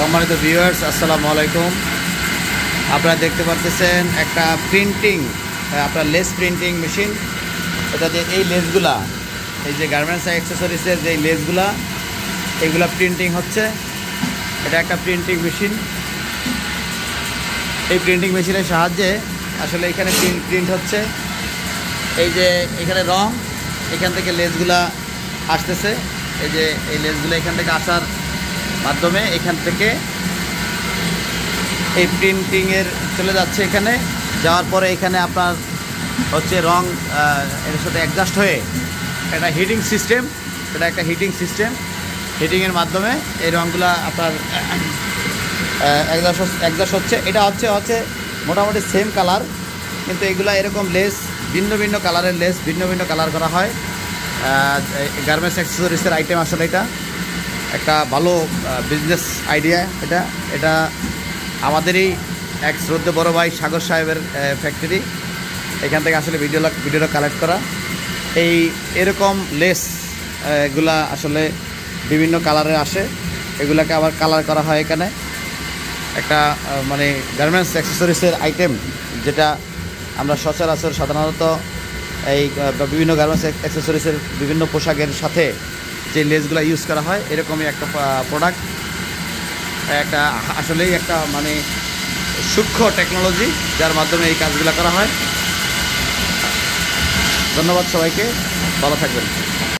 সম্মানিত ভিউয়ার্স, আসসালামু আলাইকুম। আপনারা দেখতে পাচ্ছেন একটা প্রিন্টিং, আপনার লেস প্রিন্টিং মেশিন। এটাতে এই লেসগুলা, এই যে গার্মেন্টস অ্যাক্সেসরিজের যে লেসগুলা, এইগুলা প্রিন্টিং হচ্ছে। এটা একটা প্রিন্টিং মেশিন। এই প্রিন্টিং মেশিনের সাহায্যে আসলে এখানে প্রিন্ট হচ্ছে। এই যে এখানে রং, এখান থেকে লেসগুলা আসতেছে। এই যে এই লেসগুলো এখান থেকে আসার মাধ্যমে এখান থেকে এই প্রিন্টিংয়ের চলে যাচ্ছে। এখানে যাওয়ার পরে এখানে আপনার হচ্ছে রং এর সাথে অ্যাডজাস্ট হয়ে একটা হিটিং সিস্টেম, এটা একটা হিটিং সিস্টেম। হিটিংয়ের মাধ্যমে এই রঙগুলো আপনার অ্যাডজাস্ট হচ্ছে। এটা হচ্ছে মোটামুটি সেম কালার, কিন্তু এগুলা এরকম লেস ভিন্ন ভিন্ন কালারের লেস ভিন্ন ভিন্ন কালার করা হয়। গার্মেন্টস অ্যাক্সেসরিজের আইটেম। আসলে এটা একটা ভালো বিজনেস আইডিয়া। এটা আমাদেরই এক শ্রদ্ধেয় বড় ভাই সাগর সাহেবের ফ্যাক্টরি। এখান থেকে আসলে ভিডিওটা কালেক্ট করা। এরকম লেস এগুলা আসলে বিভিন্ন কালারের আসে, এগুলাকে আবার কালার করা হয়। এখানে একটা মানে গার্মেন্টস অ্যাক্সেসরিজের আইটেম, যেটা আমরা সচরাচর সাধারণত এই বিভিন্ন গার্মেন্টস অ্যাক্সেসরিজের বিভিন্ন পোশাকের সাথে যে লেসগুলো ইউজ করা হয়, এরকমই একটা প্রোডাক্ট। একটা আসলেই একটা মানে সূক্ষ্ম টেকনোলজি, যার মাধ্যমে এই কাজগুলো করা হয়। ধন্যবাদ সবাইকে, ভালো থাকবেন।